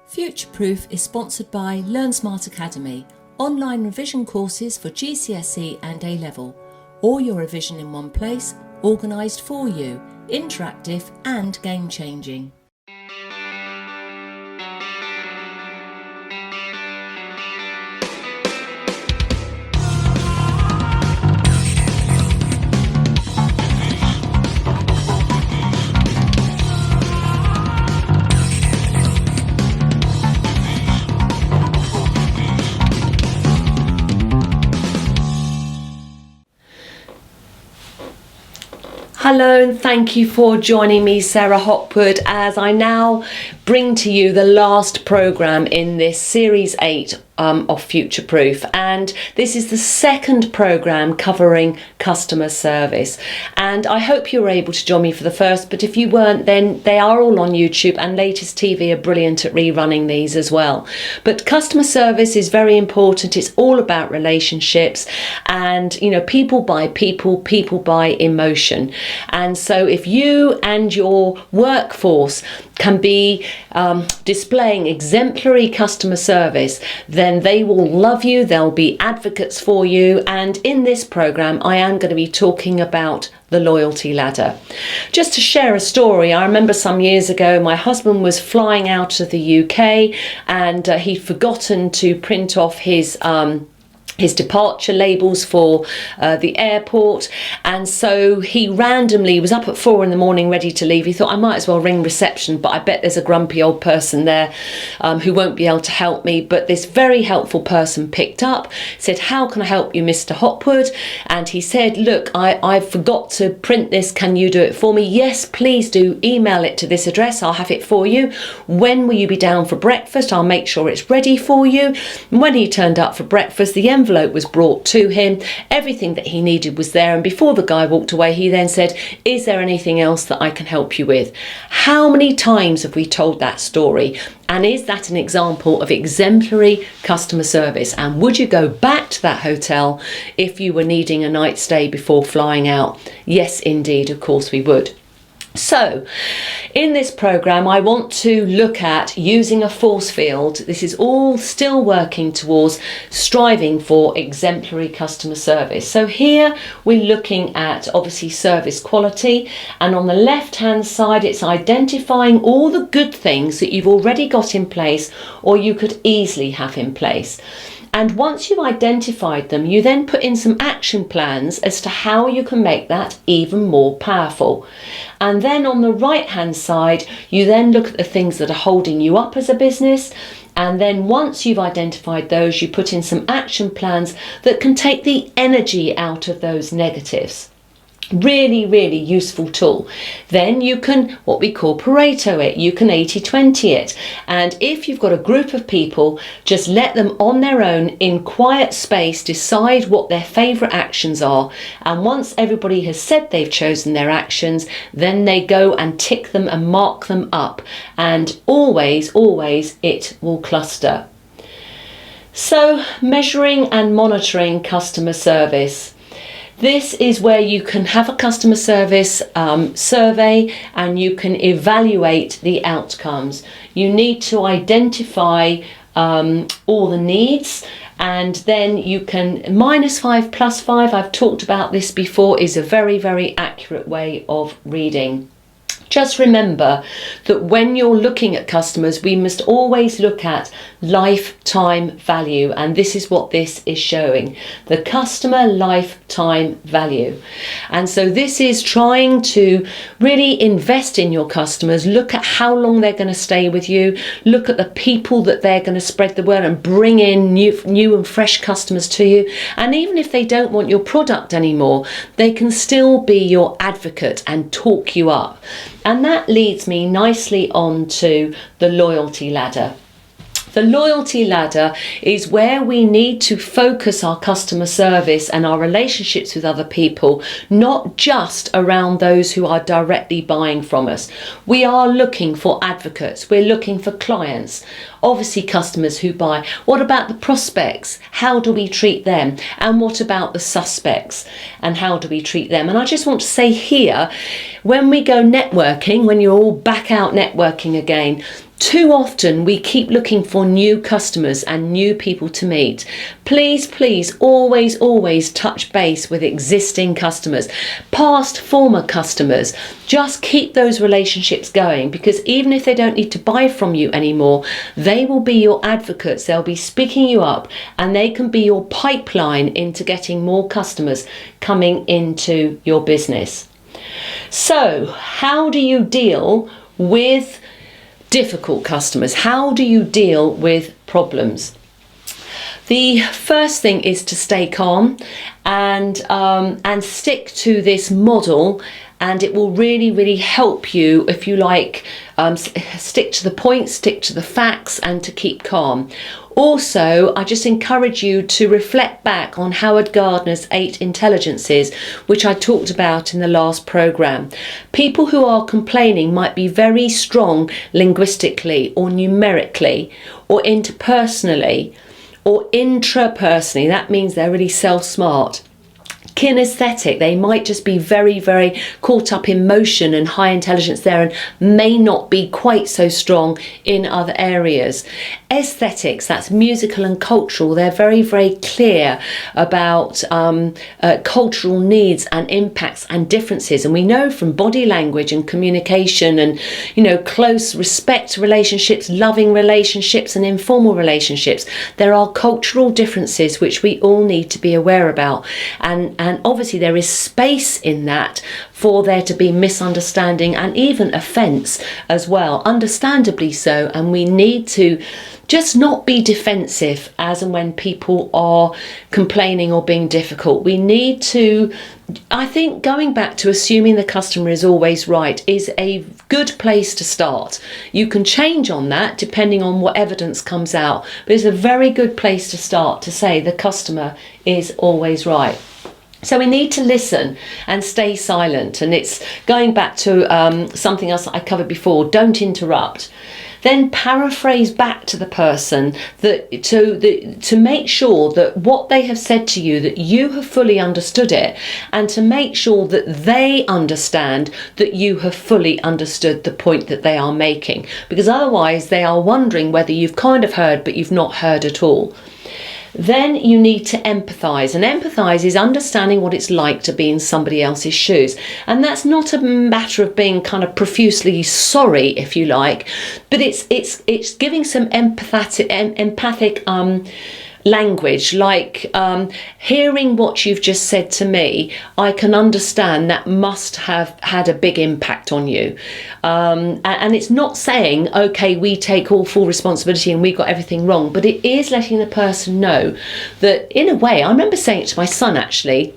Future-Proof is sponsored by Learn Smart Academy, online revision courses for GCSE and A-Level. All your revision in one place, organised for you, interactive and game-changing. Hello and thank you for joining me, Sarah Hopwood, as I now bring to you the last programme in this Series 8 of Future-Proof, and this is the second programme covering customer service, and I hope you were able to join me for the first, but if you weren't, then they are all on YouTube, and Latest TV are brilliant at rerunning these as well. But customer service is very important. It's all about relationships, and you know, people buy people, people buy emotion. And so if you and your workforce can be displaying exemplary customer service, then they will love you, they'll be advocates for you. And in this programme, I am going to be talking about the loyalty ladder. Just to share a story, I remember some years ago, my husband was flying out of the UK and he'd forgotten to print off his departure labels for the airport, and so he randomly was up at 4 a.m. ready to leave. He thought, I might as well ring reception, but I bet there's a grumpy old person there who won't be able to help me. But this very helpful person picked up, said, how can I help you, Mr. Hopwood? And he said, look, I forgot to print this, can you do it for me? Yes, please do. Email it to this address, I'll have it for you. When will you be down for breakfast? I'll make sure it's ready for you. And when he turned up for breakfast, the envelope was brought to him, everything that he needed was there, and before the guy walked away, he then said, is there anything else that I can help you with? How many times have we told that story? And is that an example of exemplary customer service? And would you go back to that hotel if you were needing a night stay before flying out? Yes, indeed, of course we would. So, in this programme, I want to look at using a force field. This is all still working towards striving for exemplary customer service. So here we're looking at obviously service quality, and on the left hand side it's identifying all the good things that you've already got in place or you could easily have in place. And once you've identified them, you then put in some action plans as to how you can make that even more powerful. And then on the right hand side, you then look at the things that are holding you up as a business. And then once you've identified those, you put in some action plans that can take the energy out of those negatives. Really, really useful tool. Then you can, what we call Pareto it, you can 80-20 it. And if you've got a group of people, just let them on their own in quiet space decide what their favourite actions are. And once everybody has said they've chosen their actions, then they go and tick them and mark them up. And always, always it will cluster. So measuring and monitoring customer service. This is where you can have a customer service survey and you can evaluate the outcomes. You need to identify all the needs, and then you can -5 +5, I've talked about this before, is a very, very accurate way of reading. Just remember that when you're looking at customers, we must always look at lifetime value, and this is what this is showing, the customer lifetime value. And so this is trying to really invest in your customers, look at how long they're going to stay with you, look at the people that they're going to spread the word and bring in new and fresh customers to you. And even if they don't want your product anymore, they can still be your advocate and talk you up. And that leads me nicely on to the loyalty ladder. The loyalty ladder is where we need to focus our customer service and our relationships with other people, not just around those who are directly buying from us. We are looking for advocates, we're looking for clients, obviously customers who buy. What about the prospects? How do we treat them? And what about the suspects? And how do we treat them? And I just want to say here, when we go networking, when you're all back out networking again, Too often we keep looking for new customers and new people to meet. Please, please, always touch base with existing customers, past, former customers. Just keep those relationships going, because even if they don't need to buy from you anymore, they will be your advocates. They'll be speaking you up, and they can be your pipeline into getting more customers coming into your business. So, how do you deal with difficult customers? How do you deal with problems? The first thing is to stay calm and stick to this model, and it will really help you, if you like, stick to the point, stick to the facts, and to keep calm. Also, I just encourage you to reflect back on Howard Gardner's 8 intelligences, which I talked about in the last program. People who are complaining might be very strong linguistically or numerically or interpersonally or intrapersonally. That means they're really self-smart. Kinesthetic, they might just be very caught up in motion and high intelligence there, and may not be quite so strong in other areas. Aesthetics, that's musical and cultural, they're very clear about cultural needs and impacts and differences. And we know from body language and communication and, you know, close respect relationships, loving relationships and informal relationships, there are cultural differences which we all need to be aware about. And obviously there is space in that for there to be misunderstanding and even offence as well, understandably so. And we need to just not be defensive as and when people are complaining or being difficult. We need to, I think, going back to assuming the customer is always right is a good place to start. You can change on that depending on what evidence comes out, but it's a very good place to start to say the customer is always right. So we need to listen and stay silent. And it's going back to something else that I covered before, don't interrupt. Then paraphrase back to the person that to make sure that what they have said to you, that you have fully understood it, and to make sure that they understand that you have fully understood the point that they are making. Because otherwise they are wondering whether you've kind of heard but you've not heard at all. Then you need to empathise, and empathise is understanding what it's like to be in somebody else's shoes. And that's not a matter of being kind of profusely sorry, if you like, but it's giving some empathic language, like hearing what you've just said to me, I can understand that must have had a big impact on you. And it's not saying, okay, we take all full responsibility and we got everything wrong, but it is letting the person know that, in a way, I remember saying it to my son actually,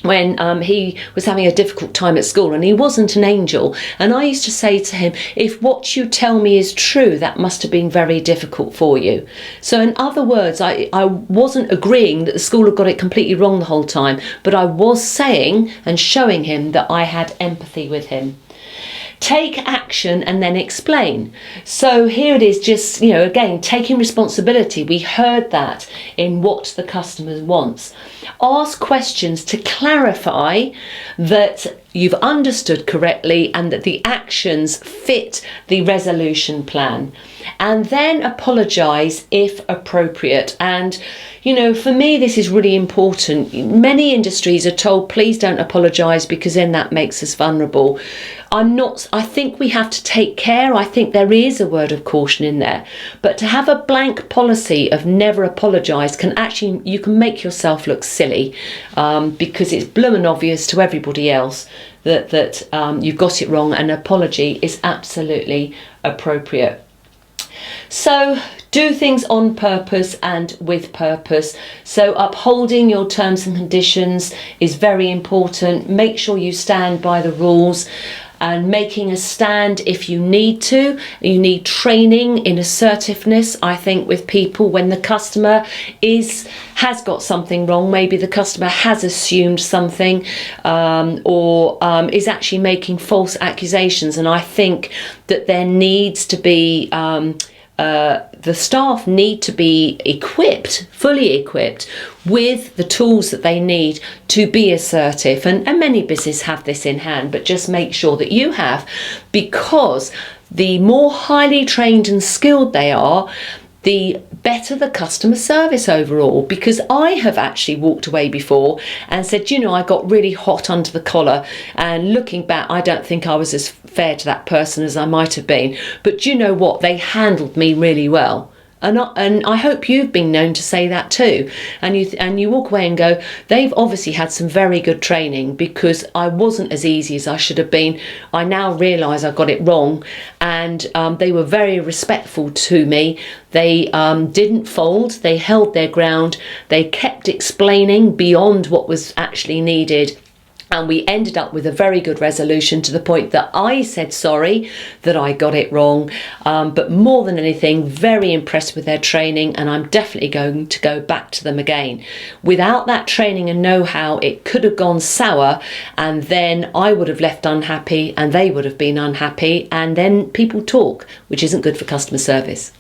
when he was having a difficult time at school, and he wasn't an angel, and I used to say to him, if what you tell me is true, that must have been very difficult for you. So in other words, I wasn't agreeing that the school had got it completely wrong the whole time, but I was saying and showing him that I had empathy with him. Take action and then explain. So here it is, just, you know, again, taking responsibility. We heard that in what the customer wants. Ask questions to clarify that you've understood correctly and that the actions fit the resolution plan. And then apologise if appropriate. And, you know, for me, this is really important. Many industries are told, please don't apologise because then that makes us vulnerable. I think we have to take care. I think there is a word of caution in there. But to have a blank policy of never apologise can actually, you can make yourself look silly because it's bloomin' obvious to everybody else that you've got it wrong. An apology is absolutely appropriate. So do things on purpose and with purpose. So upholding your terms and conditions is very important. Make sure you stand by the rules, and making a stand if you need to. You need training in assertiveness, I think, with people when the customer has got something wrong. Maybe the customer has assumed something or is actually making false accusations. And I think that there needs to be the staff need to be equipped, fully equipped, with the tools that they need to be assertive. And many businesses have this in hand, but just make sure that you have, because the more highly trained and skilled they are, the better the customer service overall. Because I have actually walked away before and said, you know, I got really hot under the collar, and looking back, I don't think I was as fair to that person as I might have been. But you know what? They handled me really well. And I hope you've been known to say that too. And you walk away and go, they've obviously had some very good training, because I wasn't as easy as I should have been. I now realise I got it wrong, and they were very respectful to me. They didn't fold, they held their ground, they kept explaining beyond what was actually needed. And we ended up with a very good resolution, to the point that I said sorry that I got it wrong. But more than anything, very impressed with their training, and I'm definitely going to go back to them again. Without that training and know-how, it could have gone sour, and then I would have left unhappy and they would have been unhappy, and then people talk, which isn't good for customer service.